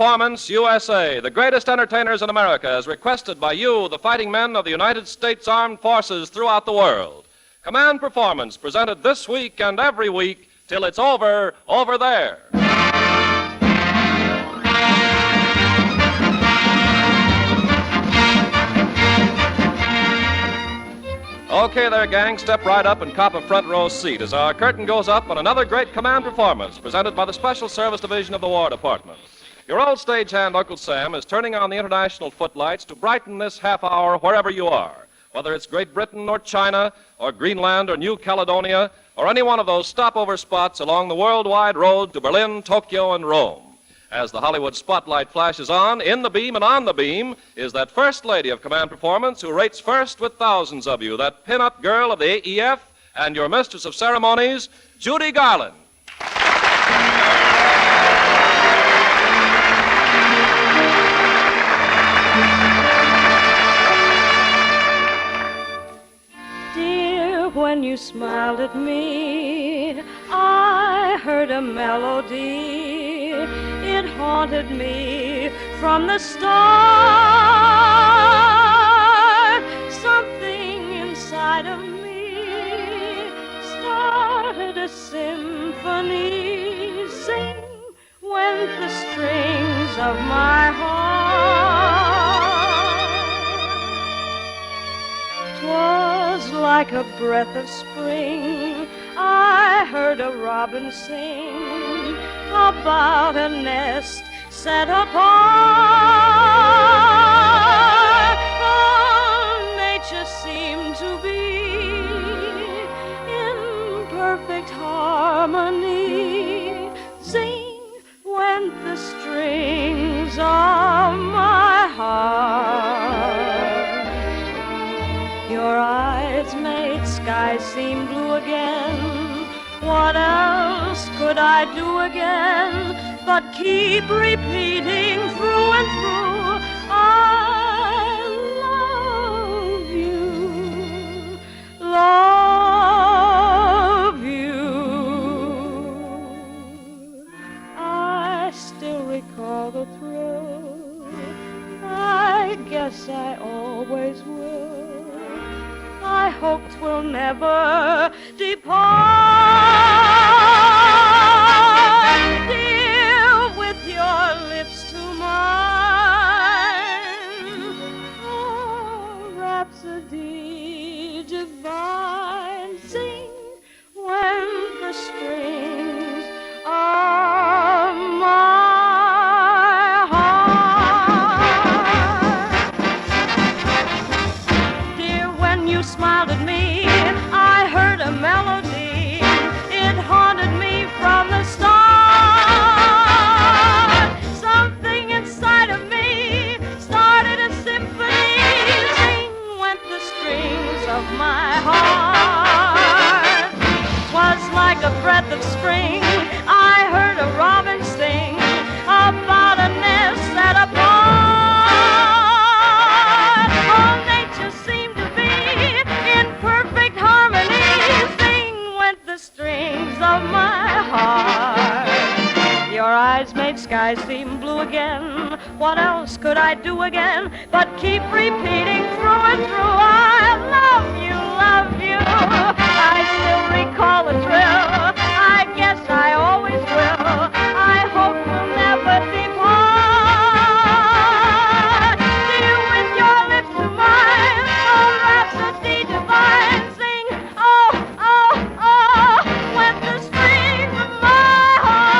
Performance USA, the greatest entertainers in America, as requested by you, the fighting men of the United States Armed Forces throughout the world. Command Performance, presented this week and every week till it's over there. Okay there, gang, step right up and cop a front row seat as our curtain goes up on another great Command Performance presented by the Special Service Division of the War Department. Your old stagehand, Uncle Sam, is turning on the international footlights to brighten this half hour wherever you are, whether it's Great Britain or China or Greenland or New Caledonia or any one of those stopover spots along the worldwide road to Berlin, Tokyo, and Rome. As the Hollywood spotlight flashes on, in the beam and on the beam is that First Lady of Command Performance who rates first with thousands of you, that pin-up girl of the AEF and your mistress of ceremonies, Judy Garland. Dear, when you smiled at me, I heard a melody. It haunted me from the start. Something inside of me started a symphony. Sing went the strings of my heart. 'Twas like a breath of spring. I heard a robin sing about a nest set apart. Oh, nature seemed to be in perfect harmony. Sing went the strings of my heart. Your eyes made skies seem blue again. What else could I do again but keep repeating through and through, I love you, love you. I still recall the thrill, I guess I always will. I hope 'twill never depart. Dear, with your lips to mine, oh, rhapsody divine. Sing when the strings are mine. Smiled at me, I heard a melody. It haunted me from the start. Something inside of me started a symphony. Sing went the strings of my heart. 'Twas like a breath of spring. I heard a robin sing about a nest set apart. Strings of my heart. Your eyes made skies seem blue again. What else could I do again but keep repeating through and through, I love you, love you. I still recall the thrill. I guess I always will. I hope we'll never depart. Dear, with your lips to mine, oh, rhapsody divine. Sing, oh, oh, oh, with the strings of my heart.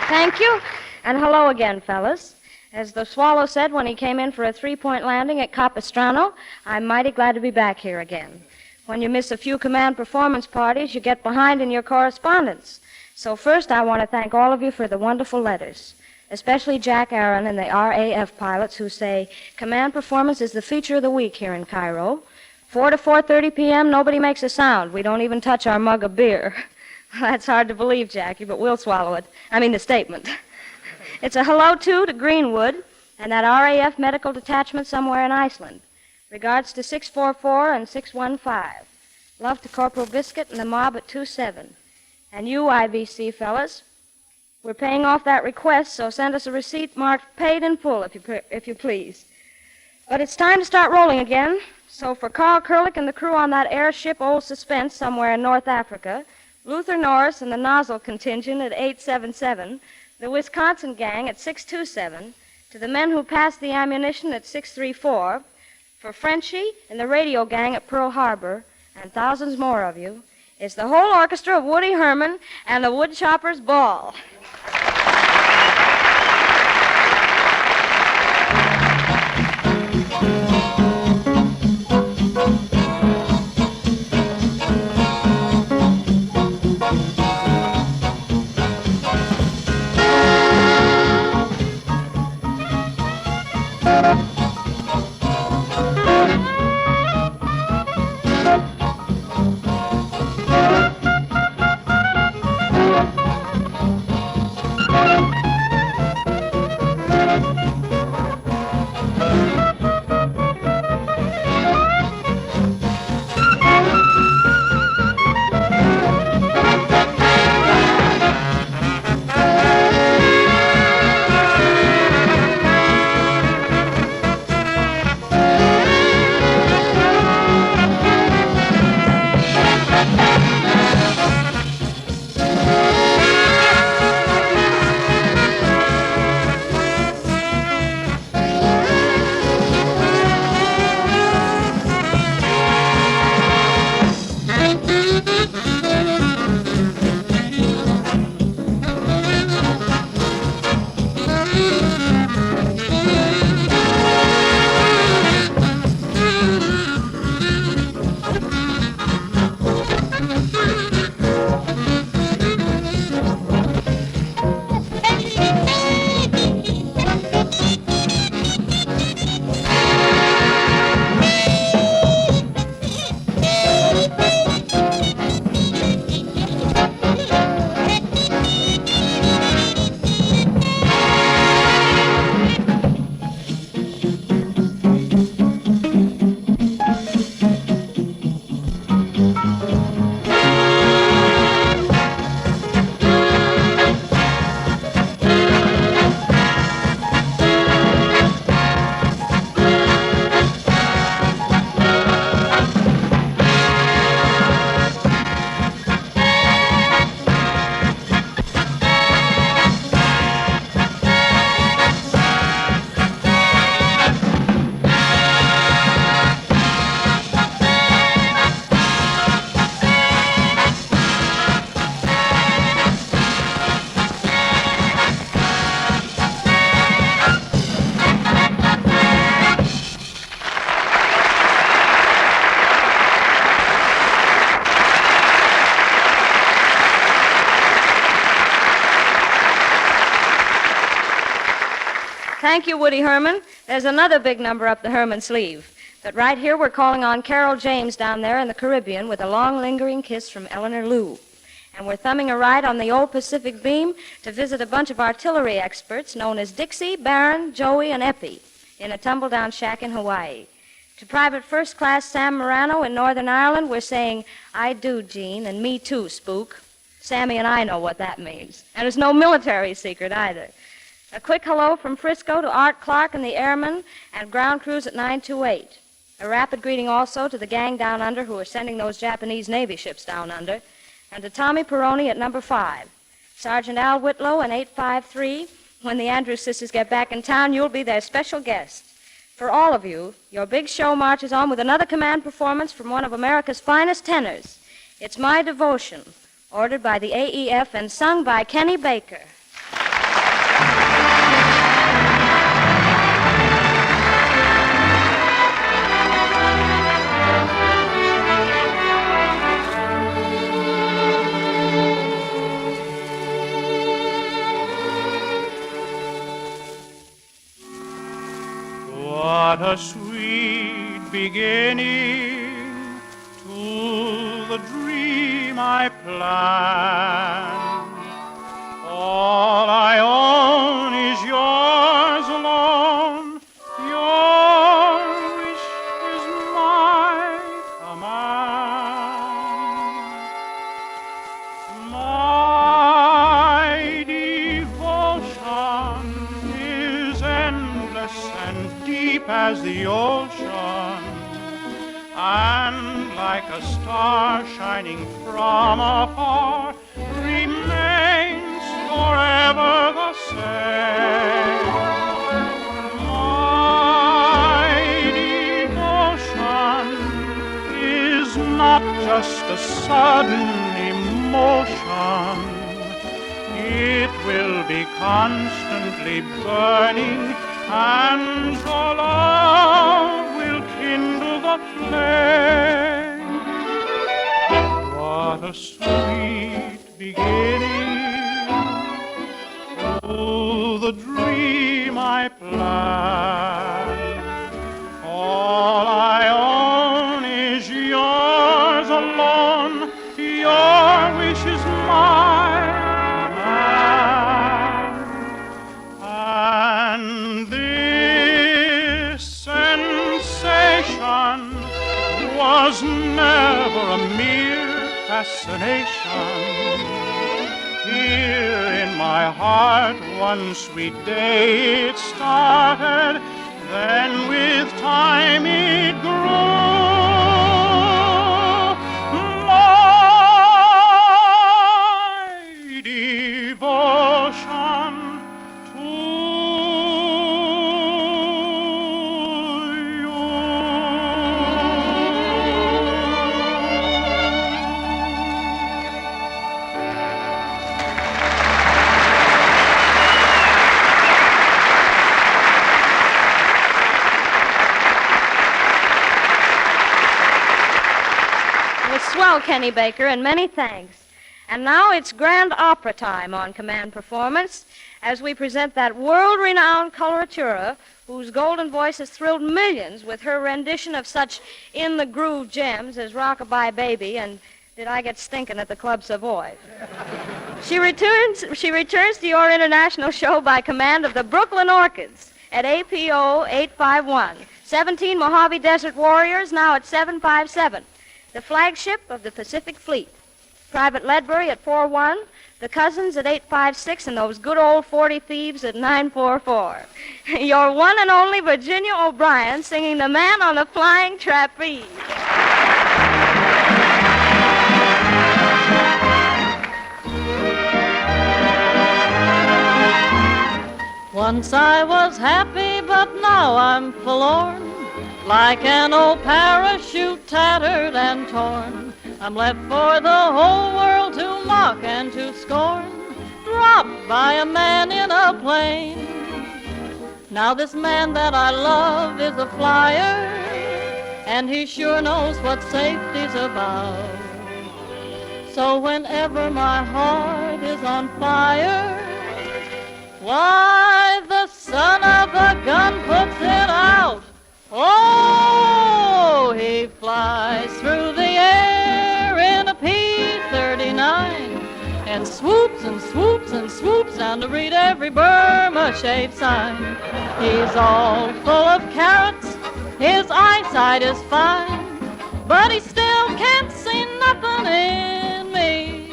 Thank you, and hello again, fellas. As the Swallow said when he came in for a 3-point landing at Capistrano, I'm mighty glad to be back here again. When you miss a few Command Performance parties, you get behind in your correspondence. So first, I want to thank all of you for the wonderful letters, especially Jack Aaron and the RAF pilots who say, Command Performance is the feature of the week here in Cairo. 4 to 4:30 p.m., nobody makes a sound. We don't even touch our mug of beer. That's hard to believe, Jackie, but we'll swallow it. I mean, the statement. It's a hello, too, to Greenwood and that RAF medical detachment somewhere in Iceland. Regards to 644 and 615. Love to Corporal Biscuit and the mob at 27. And you, IBC fellas, we're paying off that request, so send us a receipt marked paid in full, if you please. But it's time to start rolling again. So for Carl Kurlick and the crew on that airship Old Suspense somewhere in North Africa, Luther Norris and the Nozzle contingent at 877, the Wisconsin gang at 627, to the men who passed the ammunition at 634, for Frenchie and the radio gang at Pearl Harbor, and thousands more of you, it's the whole orchestra of Woody Herman and the Woodchoppers' Ball. Thank you, Woody Herman. There's another big number up the Herman sleeve. But right here we're calling on Carol James down there in the Caribbean with a long, lingering kiss from Eleanor Lou. And we're thumbing a ride on the old Pacific Beam to visit a bunch of artillery experts known as Dixie, Barron, Joey, and Eppie in a tumble-down shack in Hawaii. To Private First Class Sam Morano in Northern Ireland, we're saying, I do, Gene, and me too, Spook. Sammy and I know what that means. And it's no military secret either. A quick hello from Frisco to Art Clark and the airmen and ground crews at 928. A rapid greeting also to the gang down under who are sending those Japanese Navy ships down under, and to Tommy Peroni at number 5. Sergeant Al Whitlow and 853, when the Andrews sisters get back in town, you'll be their special guest. For all of you, your big show marches on with another command performance from one of America's finest tenors. It's My Devotion, ordered by the AEF and sung by Kenny Baker. What a sweet beginning to the dream I planned. All I own is as the ocean, and like a star shining from afar, remains forever the same. My devotion is not just a sudden emotion. It will be constantly burning, and your love will kindle the flame. What a sweet beginning to the dream I planned. All I own is yours alone. Your wish is my command. And this sensation was never a mere fascination. Here in my heart one sweet day it started, then with time it grew. My devotion to you. Swell, Kenny Baker, and many thanks. And now it's grand opera time on Command Performance as we present that world-renowned coloratura whose golden voice has thrilled millions with her rendition of such in-the-groove gems as Rockabye Baby and Did I Get Stinkin' at the Club Savoy. She returns to your international show by command of the Brooklyn Orchids at APO 851, 17 Mojave Desert Warriors, now at 757. The flagship of the Pacific Fleet. Private Ledbury at 41, the Cousins at 856, and those good old 40 Thieves at 944. Your one and only Virginia O'Brien singing The Man on the Flying Trapeze. Once I was happy, but now I'm forlorn. Like an old parachute tattered and torn, I'm left for the whole world to mock and to scorn, dropped by a man in a plane. Now this man that I love is a flyer, and he sure knows what safety's about. So whenever my heart is on fire, why, the son of a gun puts it out. Oh, he flies through the air in a P-39 and swoops and swoops and swoops down to read every Burma shave sign. He's all full of carrots, his eyesight is fine, but he still can't see nothing in me.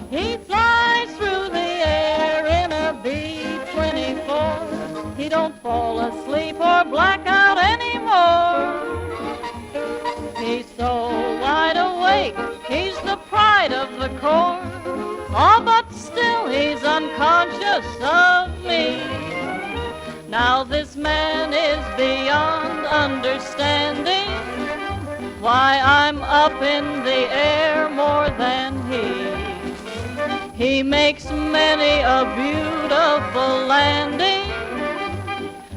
He flies through the air in a B-24. He don't fall asleep or black out anymore. He's so wide awake, he's the pride of the Corps. Oh, but still he's unconscious of me. Now this man is beyond understanding why I'm up in the air more than he. He makes many a beautiful landing,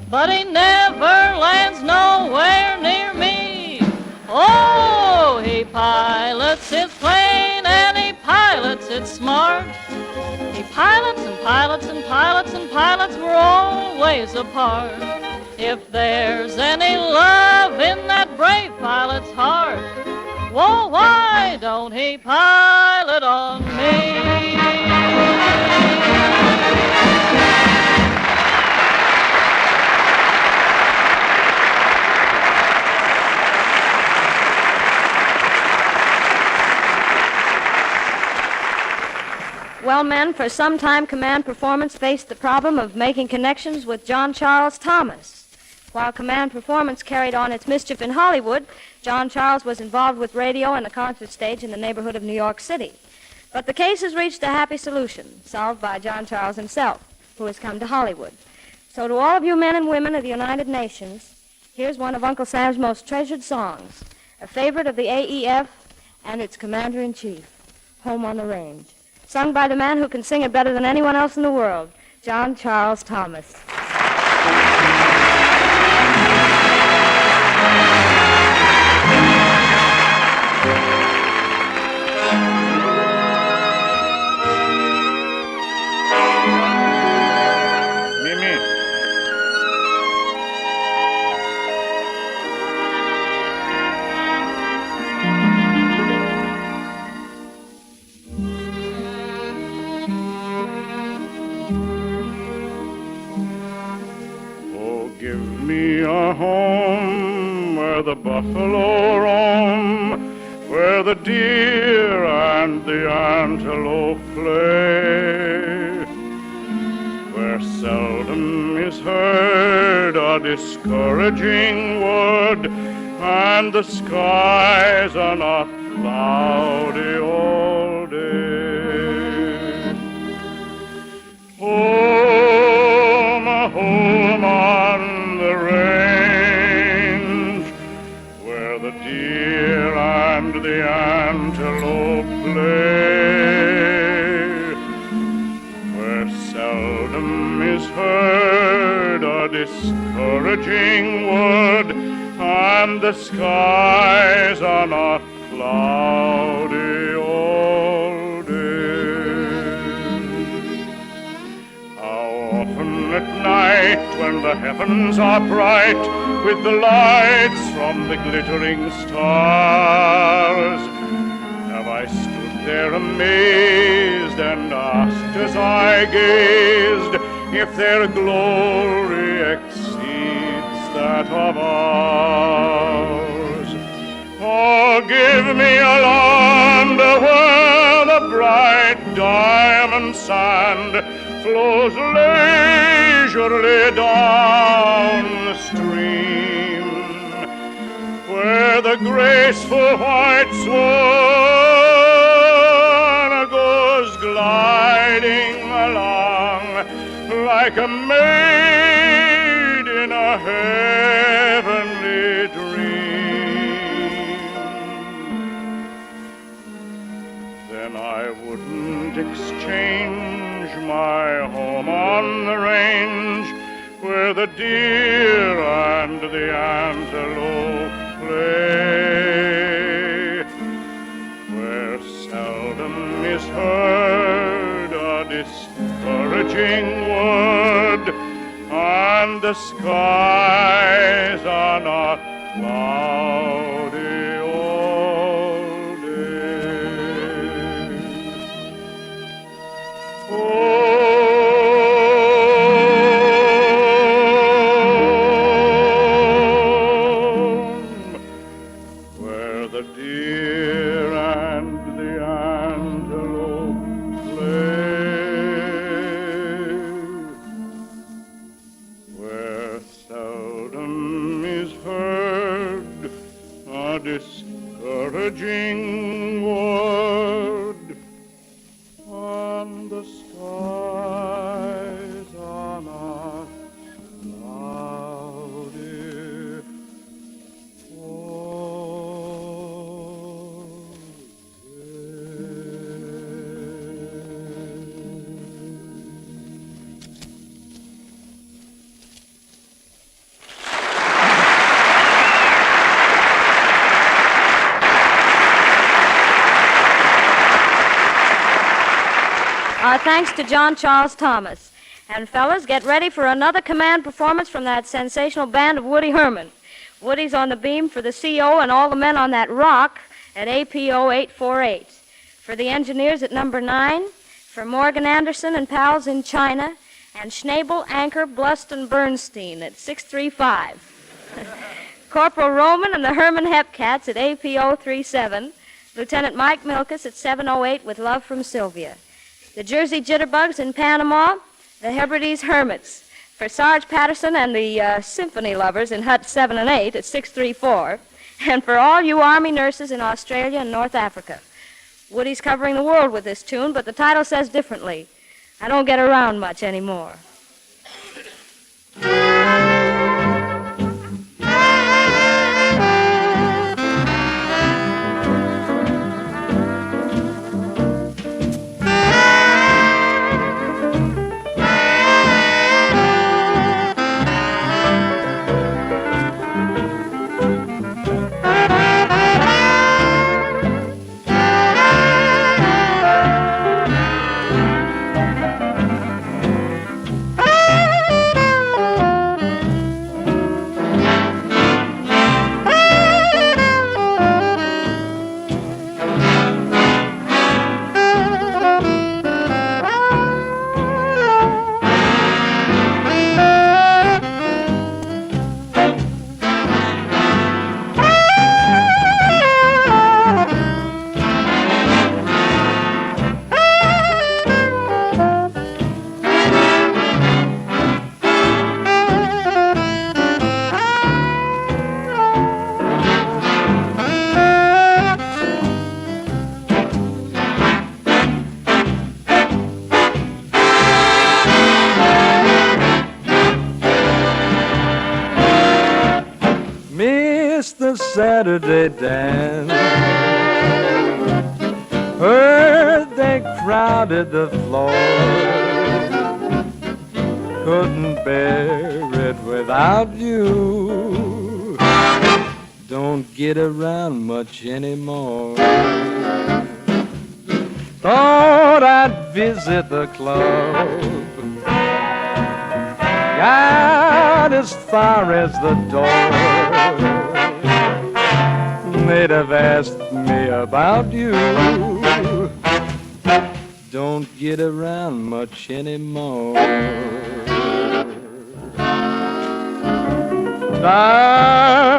but he never lands nowhere near me. Oh, he pilots his plane and he pilots it smart. He pilots and pilots and pilots and pilots, we're always apart. If there's any love in that brave pilot's heart, whoa, why don't he pilot on me? Well, men, for some time Command Performance faced the problem of making connections with John Charles Thomas. While Command Performance carried on its mischief in Hollywood, John Charles was involved with radio and the concert stage in the neighborhood of New York City. But the case has reached a happy solution, solved by John Charles himself, who has come to Hollywood. So to all of you men and women of the United Nations, here's one of Uncle Sam's most treasured songs, a favorite of the AEF and its Commander-in-Chief, Home on the Range, sung by the man who can sing it better than anyone else in the world, John Charles Thomas. The buffalo roam, where the deer and the antelope play, where seldom is heard a discouraging word, and the skies are not cloudy all day. Home, home on the range, the antelope play, where seldom is heard a discouraging word, and the skies are not cloudy all day. How often at night, when the heavens are bright with the lights from the glittering stars, have I stood there amazed and asked as I gazed if their glory exceeds that of ours. Oh, give me a land where the bright diamond sand flows leisurely down the stream, where the graceful white swan goes gliding along like a maid in a heavenly dream. Then I wouldn't exchange my home on the range, where the deer and the antelope play, where seldom is heard a discouraging word, and the skies are not cloudy all day. Where the deer and the antelope play, where seldom is heard a discouraging word, and the skies are not cloudy all Our thanks to John Charles Thomas. And fellas, get ready for another command performance from that sensational band of Woody Herman. Woody's on the beam for the CO and all the men on that rock at APO 848. For the engineers at number 9, for Morgan Anderson and pals in China, and Schnabel, Anchor, Blust, and Bernstein at 635. Corporal Roman and the Herman Hepcats at APO 37, Lieutenant Mike Milkus at 708 with love from Sylvia. The Jersey Jitterbugs in Panama, the Hebrides Hermits, For Sarge Patterson and the Symphony Lovers in Hut 7 and 8 at 634. And for all you Army nurses in Australia and North Africa. Woody's covering the world with this tune, but the title says differently. I don't get around much anymore. Saturday dance. Heard they crowded the floor. Couldn't bear it without you. Don't get around much anymore. Thought I'd visit the club. Got as far as the door. They'd have asked me about you. Don't get around much anymore.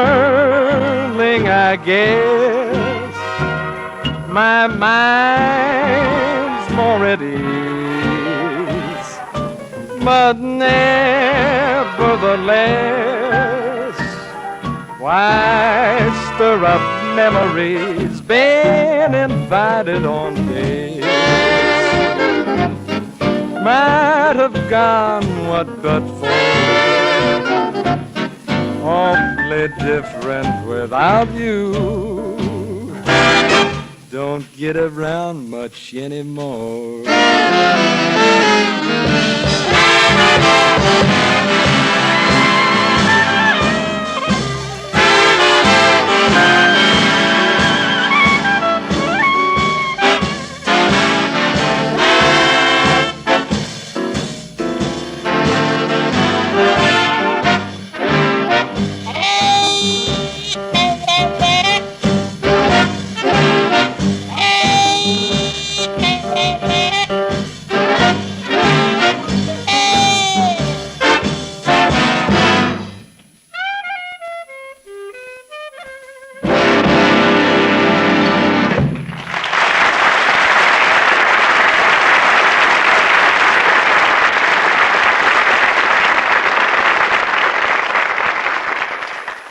Darling, I guess my mind's more at ease, but nevertheless, why stir up memories? Been invited on dates. Might have gone, what but for? Awfully different without you. Don't get around much anymore.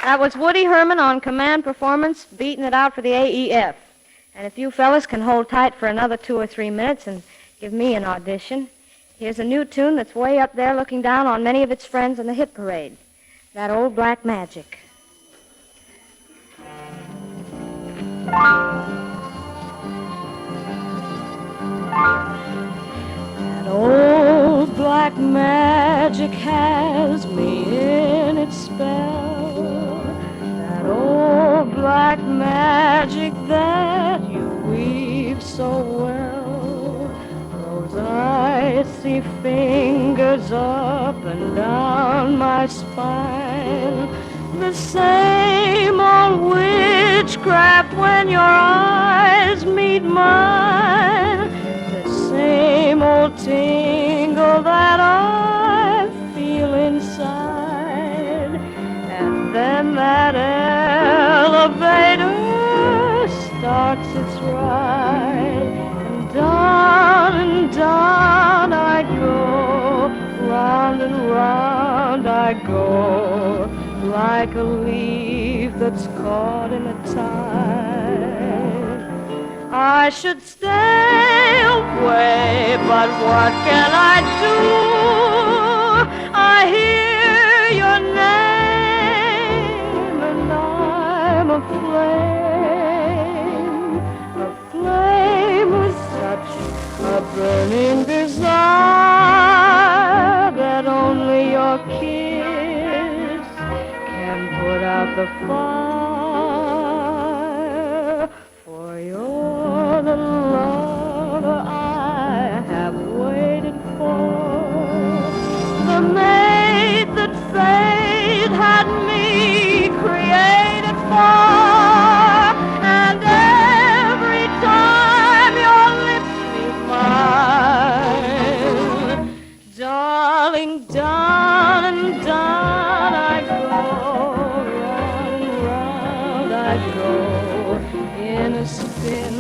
That was Woody Herman on command performance, beating it out for the AEF. And if you fellas can hold tight for another 2 or 3 minutes and give me an audition, here's a new tune that's way up there looking down on many of its friends in the hit parade. That old black magic. That old black magic has me in its spell. That old black magic that you weave so well. Those icy fingers up and down my spine. The same old witchcraft when your eyes meet mine. The same old tingle that I feel inside. And then that elevator starts its ride. And down I go, round and round. round I go, like a leaf that's caught in a tide. I should stay away, but what can I do? I hear your name, and I'm a flame with such a burning desire that only your kiss can put out the fire. For you're the lover I have waited for, the mate that fate had me created for. And every time your lips meet mine, darling, down and down I go, round and round I go, in a spin,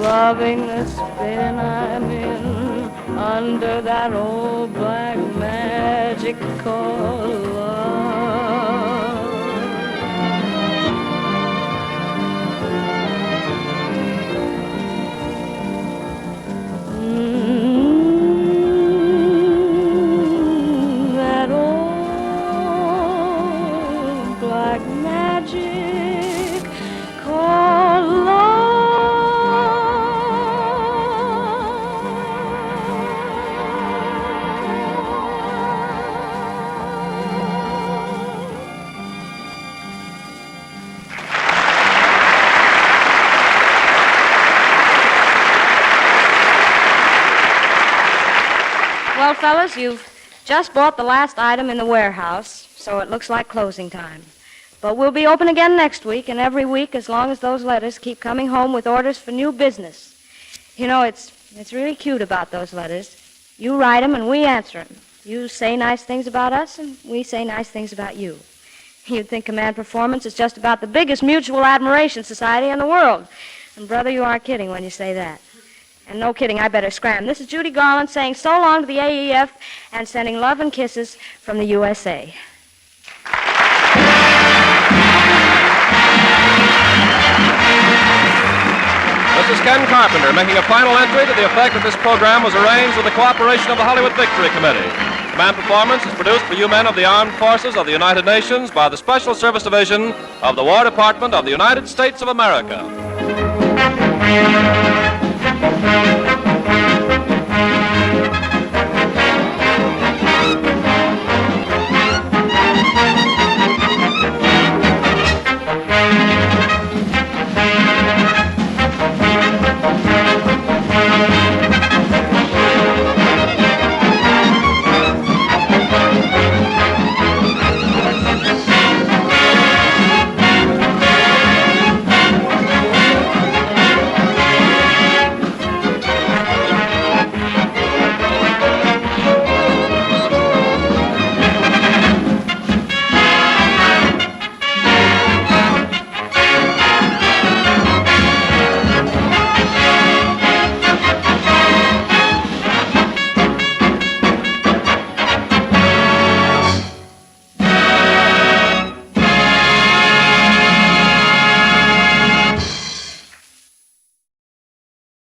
loving the spin I'm in, under that old black magic called love. That old black magic called love. Well, fellas, you've just bought the last item in the warehouse, so it looks like closing time. But we'll be open again next week and every week as long as those letters keep coming home with orders for new business. You know, it's really cute about those letters. You write them and we answer them. You say nice things about us and we say nice things about you. You'd think Command Performance is just about the biggest mutual admiration society in the world. And, brother, you aren't kidding when you say that. And no kidding, I better scram. This is Judy Garland saying so long to the AEF and sending love and kisses from the USA. This is Ken Carpenter making a final entry to the effect that this program was arranged with the cooperation of the Hollywood Victory Committee. Command Performance is produced for you men of the Armed Forces of the United Nations by the Special Service Division of the War Department of the United States of America.